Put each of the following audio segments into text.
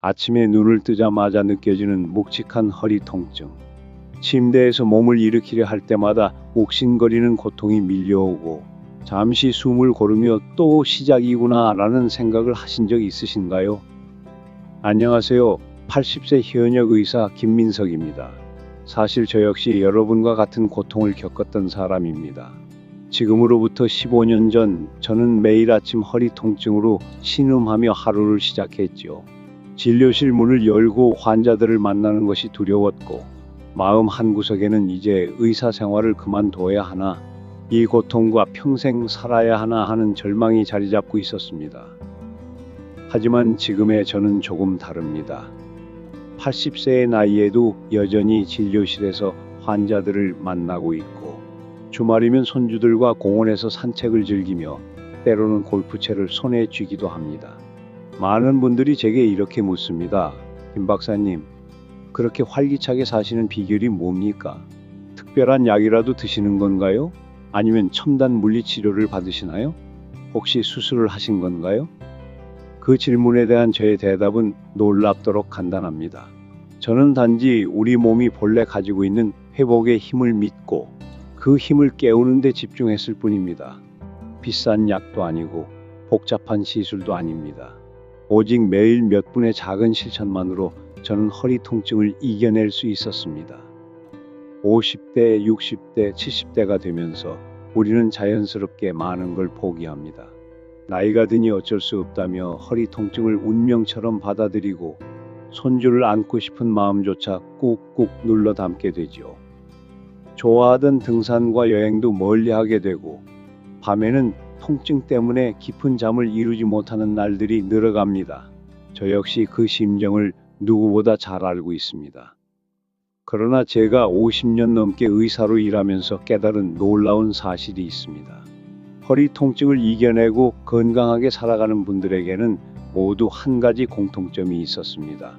아침에 눈을 뜨자마자 느껴지는 묵직한 허리 통증. 침대에서 몸을 일으키려 할 때마다 옥신거리는 고통이 밀려오고 잠시 숨을 고르며 또 시작이구나라는 생각을 하신 적 있으신가요? 안녕하세요. 80세 현역 의사 김민석입니다. 사실 저 역시 여러분과 같은 고통을 겪었던 사람입니다. 지금으로부터 15년 전 저는 매일 아침 허리 통증으로 신음하며 하루를 시작했죠. 진료실 문을 열고 환자들을 만나는 것이 두려웠고 마음 한구석에는 이제 의사 생활을 그만둬야 하나, 이 고통과 평생 살아야 하나 하는 절망이 자리 잡고 있었습니다. 하지만 지금의 저는 조금 다릅니다. 80세의 나이에도 여전히 진료실에서 환자들을 만나고 있고, 주말이면 손주들과 공원에서 산책을 즐기며 때로는 골프채를 손에 쥐기도 합니다. 많은 분들이 제게 이렇게 묻습니다. 김 박사님, 그렇게 활기차게 사시는 비결이 뭡니까? 특별한 약이라도 드시는 건가요? 아니면 첨단 물리치료를 받으시나요? 혹시 수술을 하신 건가요? 그 질문에 대한 저의 대답은 놀랍도록 간단합니다. 저는 단지 우리 몸이 본래 가지고 있는 회복의 힘을 믿고 그 힘을 깨우는 데 집중했을 뿐입니다. 비싼 약도 아니고 복잡한 시술도 아닙니다. 오직 매일 몇 분의 작은 실천만으로 저는 허리 통증을 이겨낼 수 있었습니다. 50대, 60대, 70대가 되면서 우리는 자연스럽게 많은 걸 포기합니다. 나이가 드니 어쩔 수 없다며 허리 통증을 운명처럼 받아들이고 손주를 안고 싶은 마음조차 꾹꾹 눌러 담게 되죠. 좋아하던 등산과 여행도 멀리하게 되고 밤에는 통증 때문에 깊은 잠을 이루지 못하는 날들이 늘어갑니다. 저 역시 그 심정을 누구보다 잘 알고 있습니다. 그러나 제가 50년 넘게 의사로 일하면서 깨달은 놀라운 사실이 있습니다. 허리 통증을 이겨내고 건강하게 살아가는 분들에게는 모두 한 가지 공통점이 있었습니다.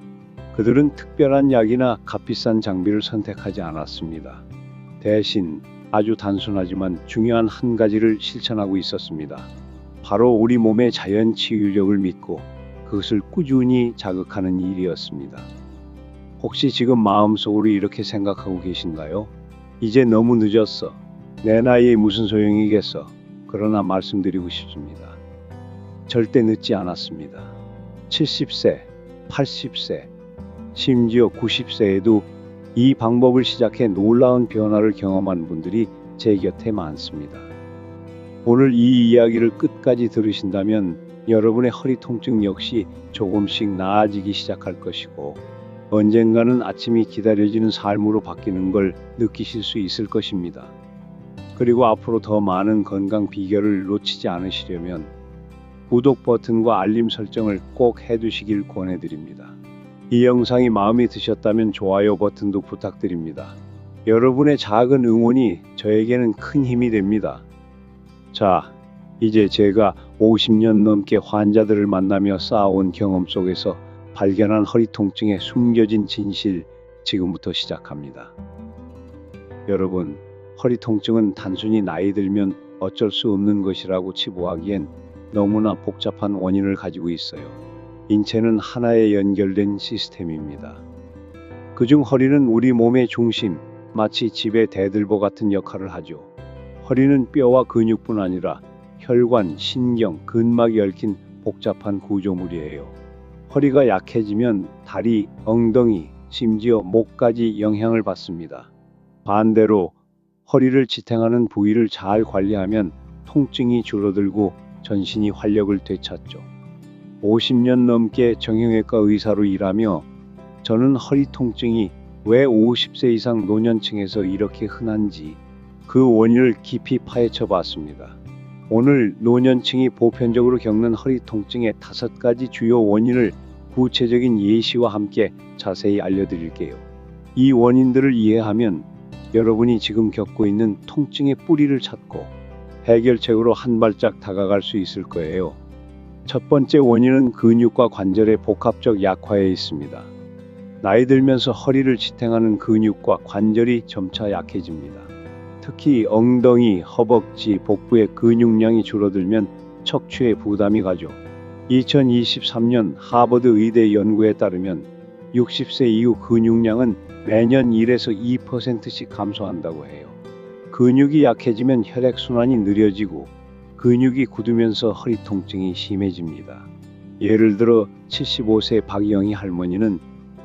그들은 특별한 약이나 값비싼 장비를 선택하지 않았습니다. 대신 아주 단순하지만 중요한 한 가지를 실천하고 있었습니다. 바로 우리 몸의 자연 치유력을 믿고 그것을 꾸준히 자극하는 일이었습니다. 혹시 지금 마음속으로 이렇게 생각하고 계신가요? 이제 너무 늦었어. 내 나이에 무슨 소용이겠어. 그러나 말씀드리고 싶습니다. 절대 늦지 않았습니다. 70세, 80세, 심지어 90세에도 이 방법을 시작해 놀라운 변화를 경험한 분들이 제 곁에 많습니다. 오늘 이 이야기를 끝까지 들으신다면 여러분의 허리 통증 역시 조금씩 나아지기 시작할 것이고 언젠가는 아침이 기다려지는 삶으로 바뀌는 걸 느끼실 수 있을 것입니다. 그리고 앞으로 더 많은 건강 비결을 놓치지 않으시려면 구독 버튼과 알림 설정을 꼭 해두시길 권해드립니다. 이 영상이 마음에 드셨다면 좋아요 버튼도 부탁드립니다. 여러분의 작은 응원이 저에게는 큰 힘이 됩니다. 자, 이제 제가 50년 넘게 환자들을 만나며 쌓아온 경험 속에서 발견한 허리 통증의 숨겨진 진실, 지금부터 시작합니다. 여러분, 허리 통증은 단순히 나이 들면 어쩔 수 없는 것이라고 치부하기엔 너무나 복잡한 원인을 가지고 있어요. 인체는 하나의 연결된 시스템입니다. 그중 허리는 우리 몸의 중심, 마치 집의 대들보 같은 역할을 하죠. 허리는 뼈와 근육뿐 아니라 혈관, 신경, 근막이 얽힌 복잡한 구조물이에요. 허리가 약해지면 다리, 엉덩이, 심지어 목까지 영향을 받습니다. 반대로 허리를 지탱하는 부위를 잘 관리하면 통증이 줄어들고 전신이 활력을 되찾죠. 50년 넘게 정형외과 의사로 일하며 저는 허리 통증이 왜 50세 이상 노년층에서 이렇게 흔한지 그 원인을 깊이 파헤쳐 봤습니다. 오늘 노년층이 보편적으로 겪는 허리 통증의 5가지 주요 원인을 구체적인 예시와 함께 자세히 알려드릴게요. 이 원인들을 이해하면 여러분이 지금 겪고 있는 통증의 뿌리를 찾고 해결책으로 한 발짝 다가갈 수 있을 거예요. 첫 번째 원인은 근육과 관절의 복합적 약화에 있습니다. 나이 들면서 허리를 지탱하는 근육과 관절이 점차 약해집니다. 특히 엉덩이, 허벅지, 복부의 근육량이 줄어들면 척추에 부담이 가죠. 2023년 하버드 의대 연구에 따르면 60세 이후 근육량은 매년 1에서 2%씩 감소한다고 해요. 근육이 약해지면 혈액순환이 느려지고 근육이 굳으면서 허리 통증이 심해집니다. 예를 들어 75세 박영희 할머니는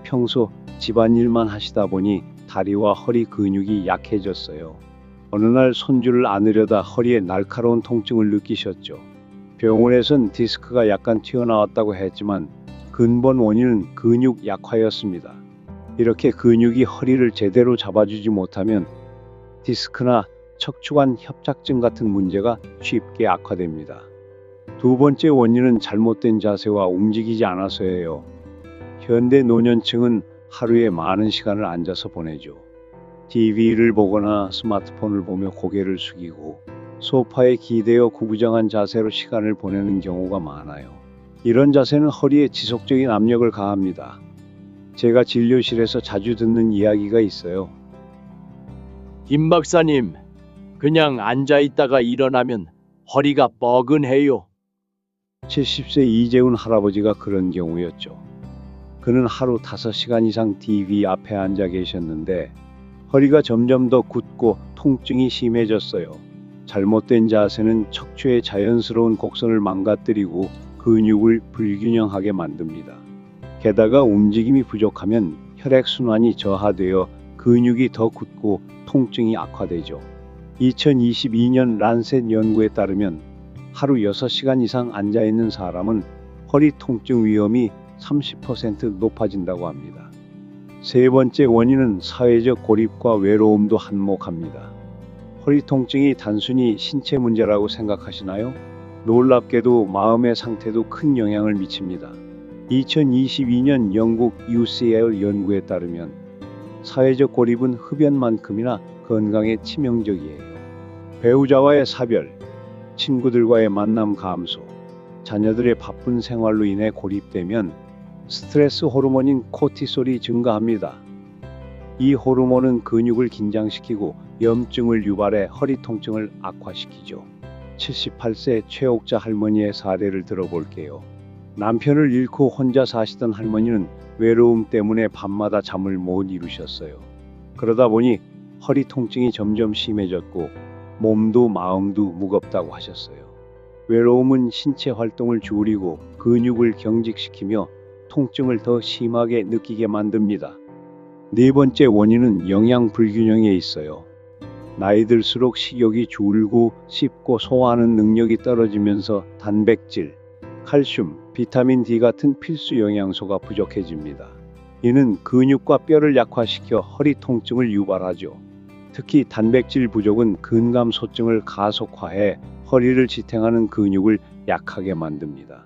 평소 집안일만 하시다 보니 다리와 허리 근육이 약해졌어요. 어느 날 손주를 안으려다 허리에 날카로운 통증을 느끼셨죠. 병원에선 디스크가 약간 튀어나왔다고 했지만 근본 원인은 근육 약화였습니다. 이렇게 근육이 허리를 제대로 잡아주지 못하면 디스크나 척추관 협착증 같은 문제가 쉽게 악화됩니다. 두 번째 원인은 잘못된 자세와 움직이지 않아서예요. 현대 노년층은 하루에 많은 시간을 앉아서 보내죠. TV를 보거나 스마트폰을 보며 고개를 숙이고 소파에 기대어 구부정한 자세로 시간을 보내는 경우가 많아요. 이런 자세는 허리에 지속적인 압력을 가합니다. 제가 진료실에서 자주 듣는 이야기가 있어요. 김 박사님, 그냥 앉아 있다가 일어나면 허리가 뻐근해요. 70세 이재훈 할아버지가 그런 경우였죠. 그는 하루 5시간 이상 TV 앞에 앉아 계셨는데 허리가 점점 더 굳고 통증이 심해졌어요. 잘못된 자세는 척추의 자연스러운 곡선을 망가뜨리고 근육을 불균형하게 만듭니다. 게다가 움직임이 부족하면 혈액순환이 저하되어 근육이 더 굳고 통증이 악화되죠. 2022년 란셋 연구에 따르면 하루 6시간 이상 앉아있는 사람은 허리 통증 위험이 30% 높아진다고 합니다. 세 번째 원인은 사회적 고립과 외로움도 한몫합니다. 허리 통증이 단순히 신체 문제라고 생각하시나요? 놀랍게도 마음의 상태도 큰 영향을 미칩니다. 2022년 영국 UCL 연구에 따르면 사회적 고립은 흡연만큼이나 건강에 치명적이에요. 배우자와의 사별, 친구들과의 만남 감소, 자녀들의 바쁜 생활로 인해 고립되면 스트레스 호르몬인 코티솔이 증가합니다. 이 호르몬은 근육을 긴장시키고 염증을 유발해 허리 통증을 악화시키죠. 78세 최옥자 할머니의 사례를 들어볼게요. 남편을 잃고 혼자 사시던 할머니는 외로움 때문에 밤마다 잠을 못 이루셨어요. 그러다 보니 허리 통증이 점점 심해졌고 몸도 마음도 무겁다고 하셨어요. 외로움은 신체 활동을 줄이고 근육을 경직시키며 통증을 더 심하게 느끼게 만듭니다. 네 번째 원인은 영양 불균형에 있어요. 나이 들수록 식욕이 줄고 씹고 소화하는 능력이 떨어지면서 단백질, 칼슘, 비타민 D 같은 필수 영양소가 부족해집니다. 이는 근육과 뼈를 약화시켜 허리 통증을 유발하죠. 특히 단백질 부족은 근감소증을 가속화해 허리를 지탱하는 근육을 약하게 만듭니다.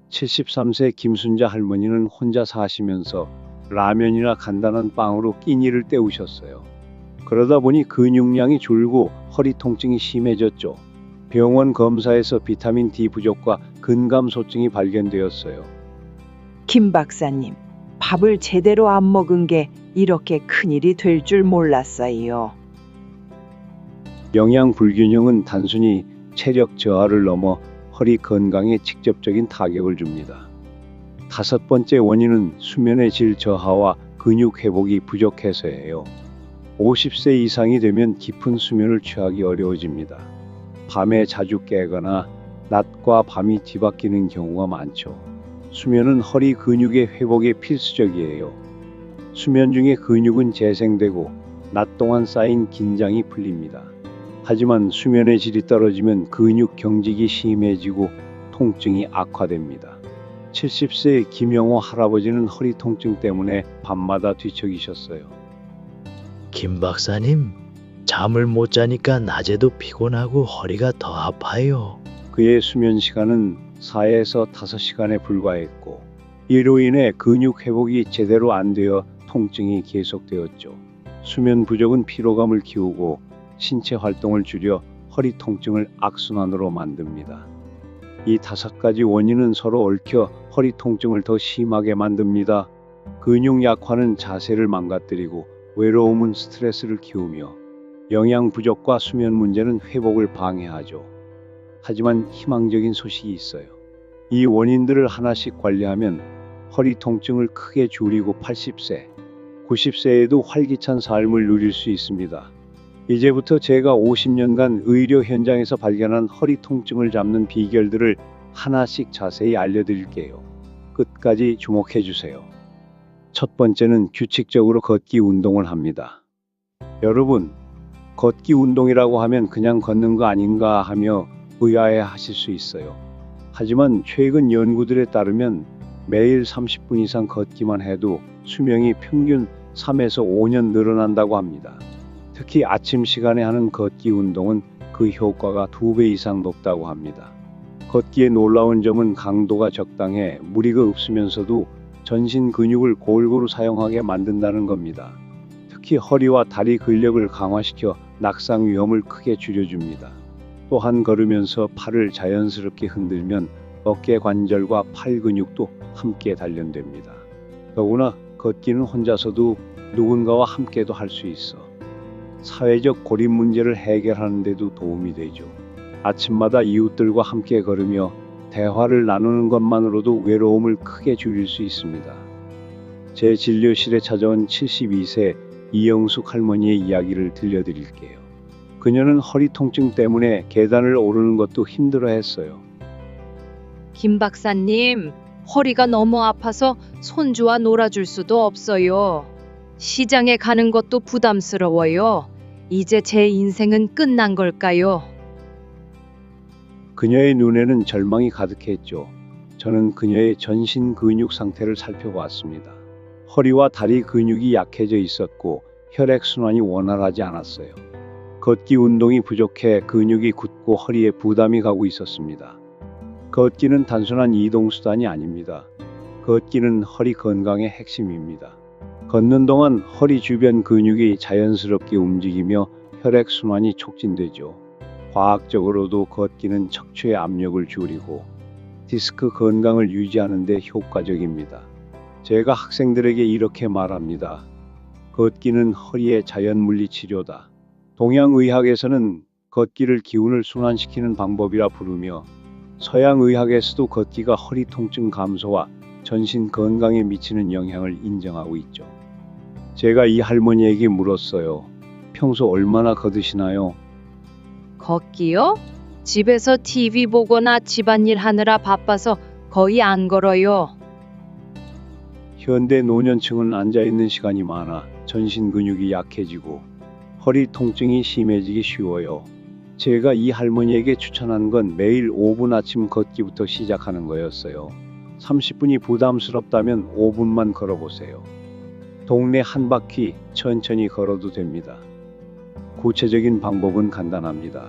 73세 김순자 할머니는 혼자 사시면서 라면이나 간단한 빵으로 끼니를 때우셨어요. 그러다 보니 근육량이 줄고 허리 통증이 심해졌죠. 병원 검사에서 비타민 D 부족과 근감소증이 발견되었어요. 김 박사님, 밥을 제대로 안 먹은 게 이렇게 큰일이 될 줄 몰랐어요. 영양 불균형은 단순히 체력 저하를 넘어 허리 건강에 직접적인 타격을 줍니다. 다섯 번째 원인은 수면의 질 저하와 근육 회복이 부족해서예요. 50세 이상이 되면 깊은 수면을 취하기 어려워집니다. 밤에 자주 깨거나 낮과 밤이 뒤바뀌는 경우가 많죠. 수면은 허리 근육의 회복에 필수적이에요. 수면 중에 근육은 재생되고 낮 동안 쌓인 긴장이 풀립니다. 하지만 수면의 질이 떨어지면 근육 경직이 심해지고 통증이 악화됩니다. 70세 김영호 할아버지는 허리 통증 때문에 밤마다 뒤척이셨어요. 김 박사님, 잠을 못 자니까 낮에도 피곤하고 허리가 더 아파요. 그의 수면 시간은 4에서 5시간에 불과했고 이로 인해 근육 회복이 제대로 안 되어 통증이 계속되었죠. 수면 부족은 피로감을 키우고 신체 활동을 줄여 허리 통증을 악순환으로 만듭니다. 이 5가지 원인은 서로 얽혀 허리 통증을 더 심하게 만듭니다. 근육 약화는 자세를 망가뜨리고 외로움은 스트레스를 키우며 영양 부족과 수면 문제는 회복을 방해하죠. 하지만 희망적인 소식이 있어요. 이 원인들을 하나씩 관리하면 허리 통증을 크게 줄이고 80세, 90세에도 활기찬 삶을 누릴 수 있습니다. 이제부터 제가 50년간 의료 현장에서 발견한 허리 통증을 잡는 비결들을 하나씩 자세히 알려드릴게요. 끝까지 주목해 주세요. 첫 번째는 규칙적으로 걷기 운동을 합니다. 여러분, 걷기 운동이라고 하면 그냥 걷는 거 아닌가 하며 의아해 하실 수 있어요. 하지만 최근 연구들에 따르면 매일 30분 이상 걷기만 해도 수명이 평균 3에서 5년 늘어난다고 합니다. 특히 아침 시간에 하는 걷기 운동은 그 효과가 2배 이상 높다고 합니다. 걷기의 놀라운 점은 강도가 적당해 무리가 없으면서도 전신 근육을 골고루 사용하게 만든다는 겁니다. 특히 허리와 다리 근력을 강화시켜 낙상 위험을 크게 줄여줍니다. 또한 걸으면서 팔을 자연스럽게 흔들면 어깨 관절과 팔 근육도 함께 단련됩니다. 더구나 걷기는 혼자서도 누군가와 함께도 할 수 있어 사회적 고립 문제를 해결하는 데도 도움이 되죠. 아침마다 이웃들과 함께 걸으며 대화를 나누는 것만으로도 외로움을 크게 줄일 수 있습니다. 제 진료실에 찾아온 72세 이영숙 할머니의 이야기를 들려드릴게요. 그녀는 허리 통증 때문에 계단을 오르는 것도 힘들어했어요. 김 박사님, 허리가 너무 아파서 손주와 놀아줄 수도 없어요. 시장에 가는 것도 부담스러워요. 이제 제 인생은 끝난 걸까요? 그녀의 눈에는 절망이 가득했죠. 저는 그녀의 전신 근육 상태를 살펴봤습니다. 허리와 다리 근육이 약해져 있었고 혈액순환이 원활하지 않았어요. 걷기 운동이 부족해 근육이 굳고 허리에 부담이 가고 있었습니다. 걷기는 단순한 이동수단이 아닙니다. 걷기는 허리 건강의 핵심입니다. 걷는 동안 허리 주변 근육이 자연스럽게 움직이며 혈액순환이 촉진되죠. 과학적으로도 걷기는 척추의 압력을 줄이고 디스크 건강을 유지하는 데 효과적입니다. 제가 학생들에게 이렇게 말합니다. 걷기는 허리의 자연물리 치료다. 동양의학에서는 걷기를 기운을 순환시키는 방법이라 부르며 서양의학에서도 걷기가 허리 통증 감소와 전신 건강에 미치는 영향을 인정하고 있죠. 제가 이 할머니에게 물었어요. 평소 얼마나 걸으시나요? 걷기요? 집에서 TV 보거나 집안일 하느라 바빠서 거의 안 걸어요. 현대 노년층은 앉아있는 시간이 많아 전신 근육이 약해지고 허리 통증이 심해지기 쉬워요. 제가 이 할머니에게 추천한 건 매일 5분 아침 걷기부터 시작하는 거였어요. 30분이 부담스럽다면 5분만 걸어보세요. 동네 한 바퀴 천천히 걸어도 됩니다. 구체적인 방법은 간단합니다.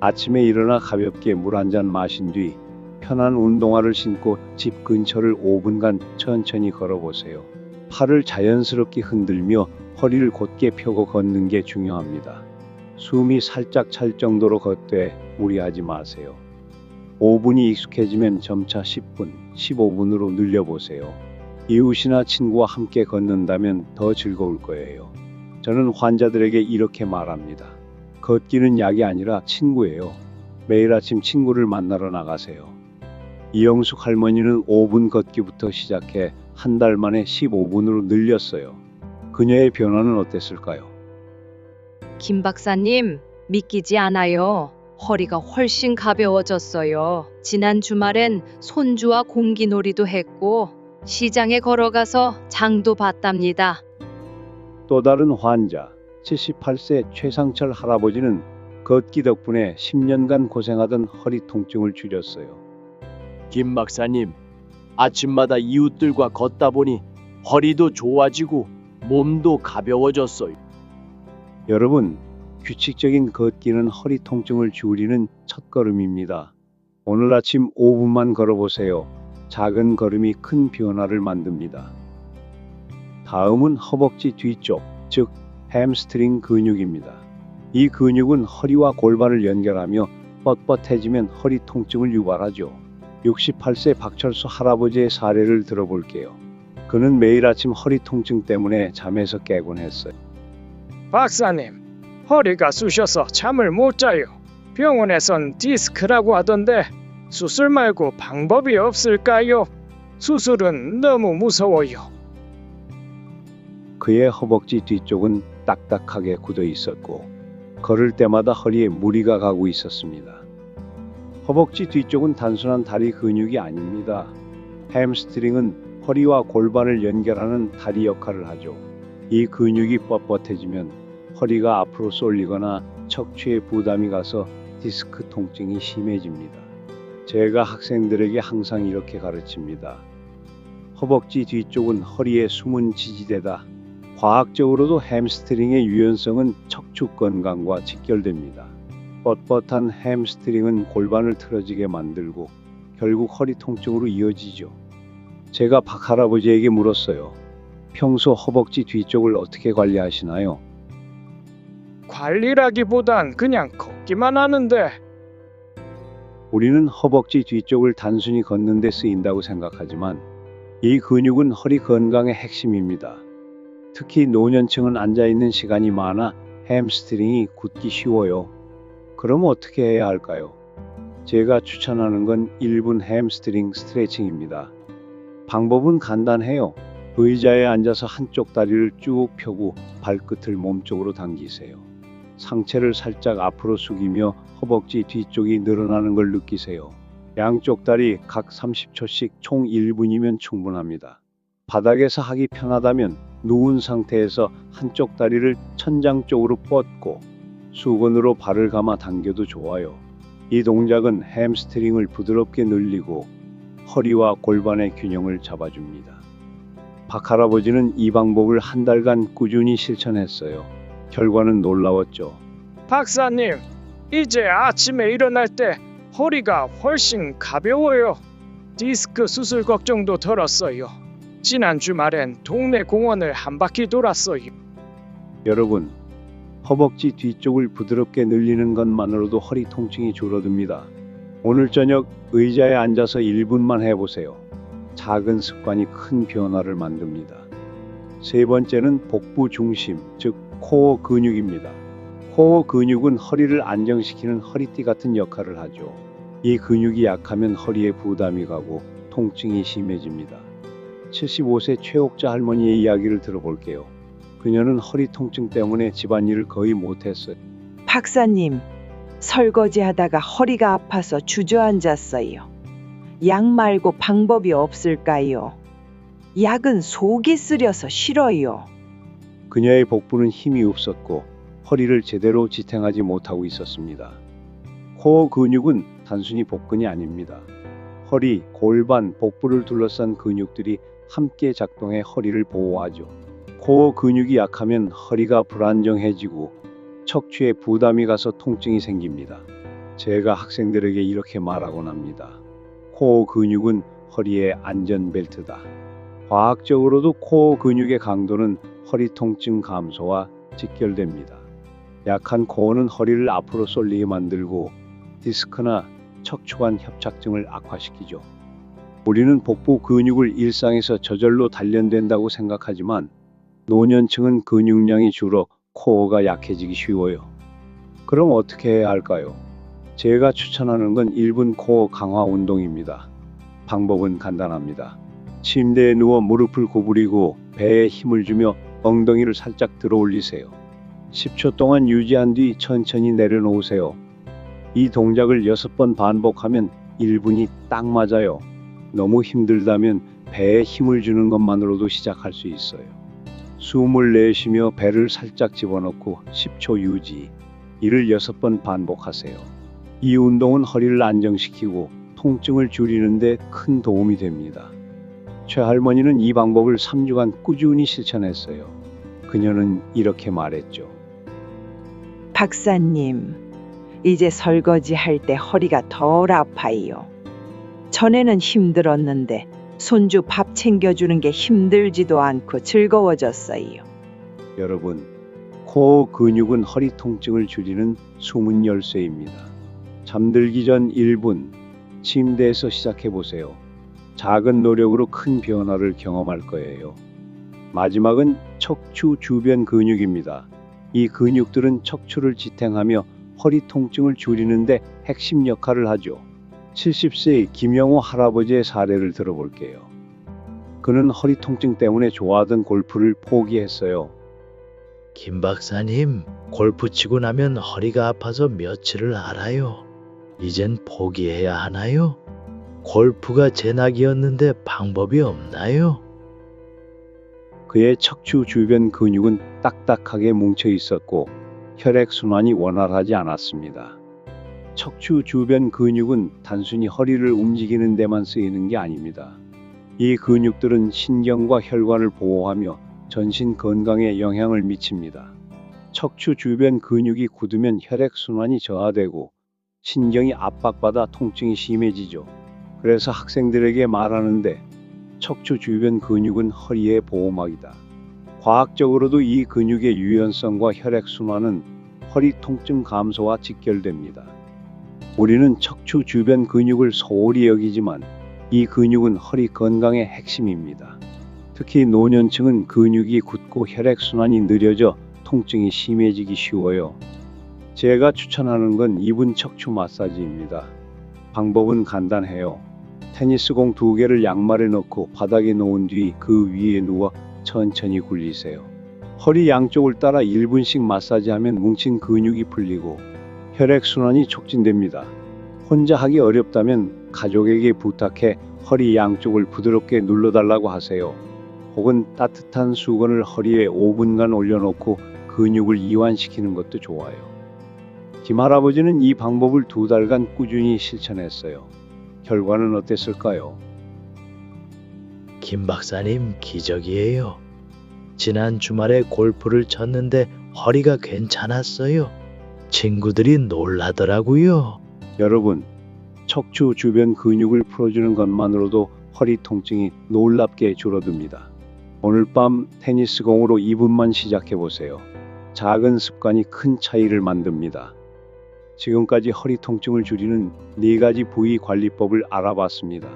아침에 일어나 가볍게 물 한 잔 마신 뒤 편한 운동화를 신고 집 근처를 5분간 천천히 걸어보세요. 팔을 자연스럽게 흔들며 허리를 곧게 펴고 걷는 게 중요합니다. 숨이 살짝 찰 정도로 걷되 무리하지 마세요. 5분이 익숙해지면 점차 10분, 15분으로 늘려보세요. 이웃이나 친구와 함께 걷는다면 더 즐거울 거예요. 저는 환자들에게 이렇게 말합니다. 걷기는 약이 아니라 친구예요. 매일 아침 친구를 만나러 나가세요. 이영숙 할머니는 5분 걷기부터 시작해 한 달 만에 15분으로 늘렸어요. 그녀의 변화는 어땠을까요? 김 박사님, 믿기지 않아요. 허리가 훨씬 가벼워졌어요. 지난 주말엔 손주와 공기놀이도 했고 시장에 걸어가서 장도 봤답니다. 또 다른 환자, 78세 최상철 할아버지는 걷기 덕분에 10년간 고생하던 허리 통증을 줄였어요. 김 박사님, 아침마다 이웃들과 걷다 보니 허리도 좋아지고 몸도 가벼워졌어요. 여러분, 규칙적인 걷기는 허리 통증을 줄이는 첫걸음입니다. 오늘 아침 5분만 걸어보세요. 작은 걸음이 큰 변화를 만듭니다. 다음은 허벅지 뒤쪽, 즉 햄스트링 근육입니다. 이 근육은 허리와 골반을 연결하며 뻣뻣해지면 허리 통증을 유발하죠. 68세 박철수 할아버지의 사례를 들어볼게요. 그는 매일 아침 허리 통증 때문에 잠에서 깨곤 했어요. 박사님, 허리가 쑤셔서 잠을 못 자요. 병원에선 디스크라고 하던데 수술 말고 방법이 없을까요? 수술은 너무 무서워요. 그의 허벅지 뒤쪽은 딱딱하게 굳어 있었고 걸을 때마다 허리에 무리가 가고 있었습니다. 허벅지 뒤쪽은 단순한 다리 근육이 아닙니다. 햄스트링은 허리와 골반을 연결하는 다리 역할을 하죠. 이 근육이 뻣뻣해지면 허리가 앞으로 쏠리거나 척추에 부담이 가서 디스크 통증이 심해집니다. 제가 학생들에게 항상 이렇게 가르칩니다. 허벅지 뒤쪽은 허리의 숨은 지지대다. 과학적으로도 햄스트링의 유연성은 척추 건강과 직결됩니다. 뻣뻣한 햄스트링은 골반을 틀어지게 만들고 결국 허리 통증으로 이어지죠. 제가 박 할아버지에게 물었어요. 평소 허벅지 뒤쪽을 어떻게 관리하시나요? 관리라기보단 그냥 걷기만 하는데 우리는 허벅지 뒤쪽을 단순히 걷는 데 쓰인다고 생각하지만 이 근육은 허리 건강의 핵심입니다. 특히 노년층은 앉아있는 시간이 많아 햄스트링이 굳기 쉬워요. 그럼 어떻게 해야 할까요? 제가 추천하는 건 1분 햄스트링 스트레칭입니다. 방법은 간단해요. 의자에 앉아서 한쪽 다리를 쭉 펴고 발끝을 몸쪽으로 당기세요. 상체를 살짝 앞으로 숙이며 허벅지 뒤쪽이 늘어나는 걸 느끼세요. 양쪽 다리 각 30초씩 총 1분이면 충분합니다. 바닥에서 하기 편하다면 누운 상태에서 한쪽 다리를 천장 쪽으로 뻗고 수건으로 발을 감아 당겨도 좋아요. 이 동작은 햄스트링을 부드럽게 늘리고 허리와 골반의 균형을 잡아줍니다. 박 할아버지는 이 방법을 한 달간 꾸준히 실천했어요. 결과는 놀라웠죠. 박사님, 이제 아침에 일어날 때 허리가 훨씬 가벼워요. 디스크 수술 걱정도 덜었어요. 지난 주말엔 동네 공원을 한 바퀴 돌았어요. 여러분, 허벅지 뒤쪽을 부드럽게 늘리는 것만으로도 허리 통증이 줄어듭니다. 오늘 저녁 의자에 앉아서 1분만 해보세요. 작은 습관이 큰 변화를 만듭니다. 세 번째는 복부 중심, 즉 코어 근육입니다. 코어 근육은 허리를 안정시키는 허리띠 같은 역할을 하죠. 이 근육이 약하면 허리에 부담이 가고 통증이 심해집니다. 75세 최옥자 할머니의 이야기를 들어볼게요. 그녀는 허리 통증 때문에 집안일을 거의 못했어요. 박사님, 설거지하다가 허리가 아파서 주저앉았어요. 약 말고 방법이 없을까요? 약은 속이 쓰려서 싫어요. 그녀의 복부는 힘이 없었고 허리를 제대로 지탱하지 못하고 있었습니다. 코어 근육은 단순히 복근이 아닙니다. 허리, 골반, 복부를 둘러싼 근육들이 함께 작동해 허리를 보호하죠. 코어 근육이 약하면 허리가 불안정해지고 척추에 부담이 가서 통증이 생깁니다. 제가 학생들에게 이렇게 말하곤 합니다. 코어 근육은 허리의 안전벨트다. 과학적으로도 코어 근육의 강도는 허리 통증 감소와 직결됩니다. 약한 코어는 허리를 앞으로 쏠리게 만들고 디스크나 척추관 협착증을 악화시키죠. 우리는 복부 근육을 일상에서 저절로 단련된다고 생각하지만 노년층은 근육량이 줄어 코어가 약해지기 쉬워요. 그럼 어떻게 해야 할까요? 제가 추천하는 건 1분 코어 강화 운동입니다. 방법은 간단합니다. 침대에 누워 무릎을 구부리고 배에 힘을 주며 엉덩이를 살짝 들어 올리세요. 10초 동안 유지한 뒤 천천히 내려놓으세요. 이 동작을 6번 반복하면 1분이 딱 맞아요. 너무 힘들다면 배에 힘을 주는 것만으로도 시작할 수 있어요. 숨을 내쉬며 배를 살짝 집어넣고 10초 유지. 이를 6번 반복하세요. 이 운동은 허리를 안정시키고 통증을 줄이는 데 큰 도움이 됩니다. 최 할머니는 이 방법을 3주간 꾸준히 실천했어요. 그녀는 이렇게 말했죠. 박사님, 이제 설거지 할 때 허리가 덜 아파요. 전에는 힘들었는데 손주 밥 챙겨주는 게 힘들지도 않고 즐거워졌어요. 여러분, 코어 근육은 허리 통증을 줄이는 숨은 열쇠입니다. 잠들기 전 1분, 침대에서 시작해보세요. 작은 노력으로 큰 변화를 경험할 거예요. 마지막은 척추 주변 근육입니다. 이 근육들은 척추를 지탱하며 허리 통증을 줄이는데 핵심 역할을 하죠. 70세의 김영호 할아버지의 사례를 들어볼게요. 그는 허리 통증 때문에 좋아하던 골프를 포기했어요. 김 박사님, 골프 치고 나면 허리가 아파서 며칠을 앓아요. 이젠 포기해야 하나요? 골프가 제 낙이었는데 방법이 없나요? 그의 척추 주변 근육은 딱딱하게 뭉쳐 있었고 혈액순환이 원활하지 않았습니다. 척추 주변 근육은 단순히 허리를 움직이는 데만 쓰이는 게 아닙니다. 이 근육들은 신경과 혈관을 보호하며 전신 건강에 영향을 미칩니다. 척추 주변 근육이 굳으면 혈액순환이 저하되고 신경이 압박받아 통증이 심해지죠. 그래서 학생들에게 말하는데 척추 주변 근육은 허리의 보호막이다. 과학적으로도 이 근육의 유연성과 혈액순환은 허리 통증 감소와 직결됩니다. 우리는 척추 주변 근육을 소홀히 여기지만 이 근육은 허리 건강의 핵심입니다. 특히 노년층은 근육이 굳고 혈액순환이 느려져 통증이 심해지기 쉬워요. 제가 추천하는 건 이분 척추 마사지입니다. 방법은 간단해요. 테니스공 2개를 양말에 넣고 바닥에 놓은 뒤 그 위에 누워 천천히 굴리세요. 허리 양쪽을 따라 1분씩 마사지하면 뭉친 근육이 풀리고 혈액순환이 촉진됩니다. 혼자 하기 어렵다면 가족에게 부탁해 허리 양쪽을 부드럽게 눌러달라고 하세요. 혹은 따뜻한 수건을 허리에 5분간 올려놓고 근육을 이완시키는 것도 좋아요. 김 할아버지는 이 방법을 2달간 꾸준히 실천했어요. 결과는 어땠을까요? 김 박사님, 기적이에요. 지난 주말에 골프를 쳤는데 허리가 괜찮았어요. 친구들이 놀라더라고요. 여러분, 척추 주변 근육을 풀어주는 것만으로도 허리 통증이 놀랍게 줄어듭니다. 오늘 밤 테니스공으로 2분만 시작해보세요. 작은 습관이 큰 차이를 만듭니다. 지금까지 허리 통증을 줄이는 4가지 부위 관리법을 알아봤습니다.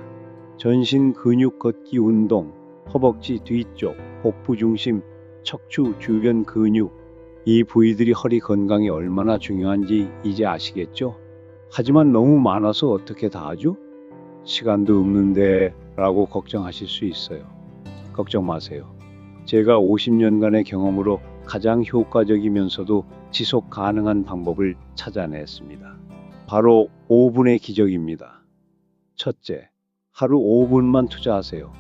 전신 근육 걷기 운동, 허벅지 뒤쪽, 복부 중심, 척추 주변 근육. 이 부위들이 허리 건강에 얼마나 중요한지 이제 아시겠죠? 하지만 너무 많아서 어떻게 다 하죠? 시간도 없는데 라고 걱정하실 수 있어요. 걱정 마세요. 제가 50년간의 경험으로 가장 효과적이면서도 지속 가능한 방법을 찾아냈습니다. 바로 5분의 기적입니다. 첫째, 하루 5분만 투자하세요.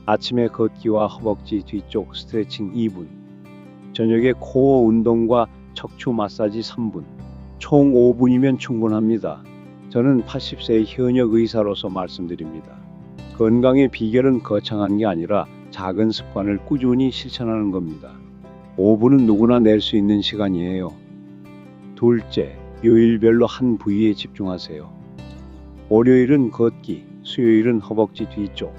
아침에 걷기와 허벅지 뒤쪽 스트레칭 2분, 저녁에 코어 운동과 척추 마사지 3분, 총 5분이면 충분합니다. 저는 80세의 현역 의사로서 말씀드립니다. 건강의 비결은 거창한 게 아니라 작은 습관을 꾸준히 실천하는 겁니다. 5분은 누구나 낼 수 있는 시간이에요. 둘째, 요일별로 한 부위에 집중하세요. 월요일은 걷기, 수요일은 허벅지 뒤쪽,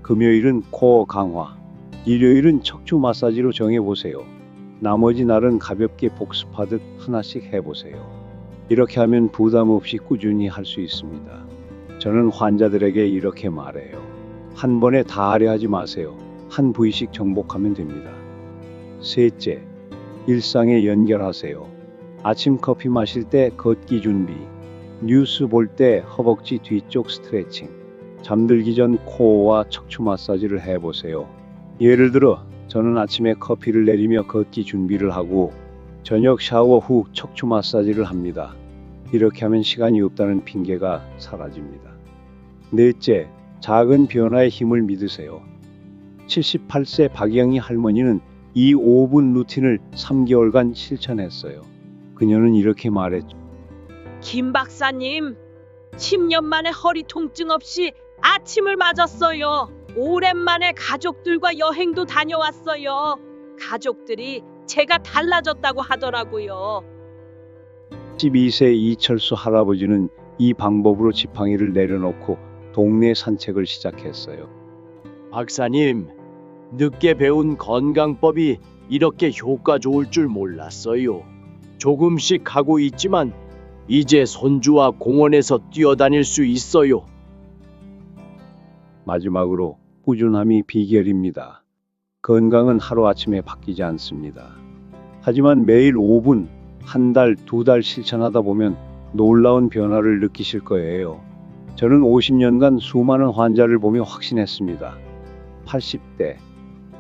금요일은 코어 강화, 일요일은 척추 마사지로 정해보세요. 나머지 날은 가볍게 복습하듯 하나씩 해보세요. 이렇게 하면 부담 없이 꾸준히 할 수 있습니다. 저는 환자들에게 이렇게 말해요. 한 번에 다 하려 하지 마세요. 한 부위씩 정복하면 됩니다. 셋째, 일상에 연결하세요. 아침 커피 마실 때 걷기 준비, 뉴스 볼 때 허벅지 뒤쪽 스트레칭, 잠들기 전 코어와 척추 마사지를 해보세요. 예를 들어 저는 아침에 커피를 내리며 걷기 준비를 하고 저녁 샤워 후 척추 마사지를 합니다. 이렇게 하면 시간이 없다는 핑계가 사라집니다. 넷째, 작은 변화의 힘을 믿으세요. 78세 박영희 할머니는 이 5분 루틴을 3개월간 실천했어요. 그녀는 이렇게 말했죠. 김 박사님, 10년 만에 허리 통증 없이 아침을 맞았어요. 오랜만에 가족들과 여행도 다녀왔어요. 가족들이 제가 달라졌다고 하더라고요. 12세 이철수 할아버지는 이 방법으로 지팡이를 내려놓고 동네 산책을 시작했어요. 박사님, 늦게 배운 건강법이 이렇게 효과 좋을 줄 몰랐어요. 조금씩 하고 있지만 이제 손주와 공원에서 뛰어다닐 수 있어요. 마지막으로 꾸준함이 비결입니다. 건강은 하루아침에 바뀌지 않습니다. 하지만 매일 5분, 한 달, 2달 실천하다 보면 놀라운 변화를 느끼실 거예요. 저는 50년간 수많은 환자를 보며 확신했습니다. 80대,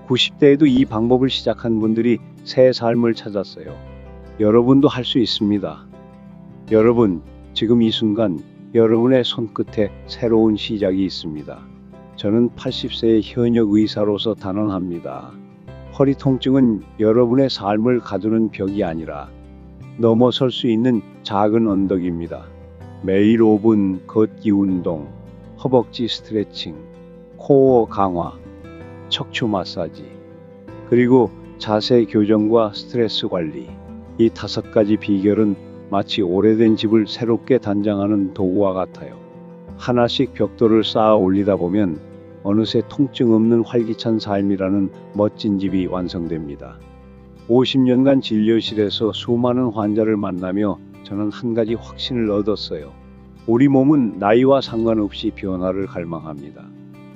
90대에도 이 방법을 시작한 분들이 새 삶을 찾았어요. 여러분도 할 수 있습니다. 여러분, 지금 이 순간 여러분의 손끝에 새로운 시작이 있습니다. 저는 80세의 현역 의사로서 단언합니다. 허리 통증은 여러분의 삶을 가두는 벽이 아니라 넘어설 수 있는 작은 언덕입니다. 매일 5분 걷기 운동, 허벅지 스트레칭, 코어 강화, 척추 마사지, 그리고 자세 교정과 스트레스 관리. 이 5가지 비결은 마치 오래된 집을 새롭게 단장하는 도구와 같아요. 하나씩 벽돌을 쌓아 올리다 보면 어느새 통증 없는 활기찬 삶이라는 멋진 집이 완성됩니다. 50년간 진료실에서 수많은 환자를 만나며 저는 한 가지 확신을 얻었어요. 우리 몸은 나이와 상관없이 변화를 갈망합니다.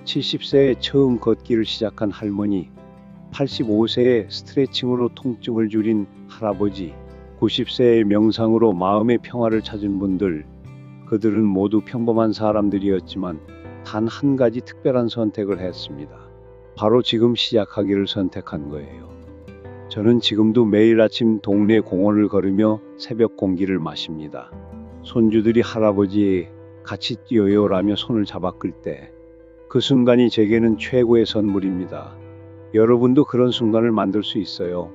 70세에 처음 걷기를 시작한 할머니, 85세에 스트레칭으로 통증을 줄인 할아버지, 90세의 명상으로 마음의 평화를 찾은 분들, 그들은 모두 평범한 사람들이었지만 단 한 가지 특별한 선택을 했습니다. 바로 지금 시작하기를 선택한 거예요. 저는 지금도 매일 아침 동네 공원을 걸으며 새벽 공기를 마십니다. 손주들이 할아버지 같이 뛰어요라며 손을 잡아 끌 때 그 순간이 제게는 최고의 선물입니다. 여러분도 그런 순간을 만들 수 있어요.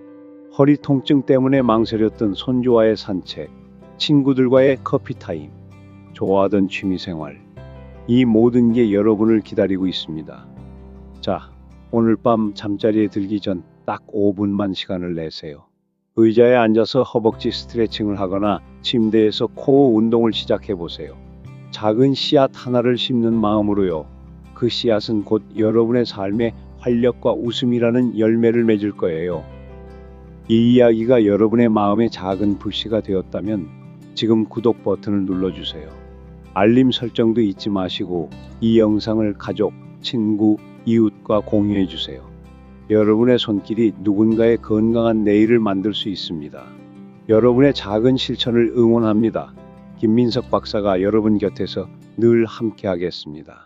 허리 통증 때문에 망설였던 손주와의 산책, 친구들과의 커피 타임, 좋아하던 취미생활, 이 모든 게 여러분을 기다리고 있습니다. 자, 오늘 밤 잠자리에 들기 전 딱 5분만 시간을 내세요. 의자에 앉아서 허벅지 스트레칭을 하거나 침대에서 코어 운동을 시작해 보세요. 작은 씨앗 하나를 심는 마음으로요. 그 씨앗은 곧 여러분의 삶에 활력과 웃음이라는 열매를 맺을 거예요. 이 이야기가 여러분의 마음에 작은 불씨가 되었다면 지금 구독 버튼을 눌러주세요. 알림 설정도 잊지 마시고 이 영상을 가족, 친구, 이웃과 공유해 주세요. 여러분의 손길이 누군가의 건강한 내일을 만들 수 있습니다. 여러분의 작은 실천을 응원합니다. 김민석 박사가 여러분 곁에서 늘 함께하겠습니다.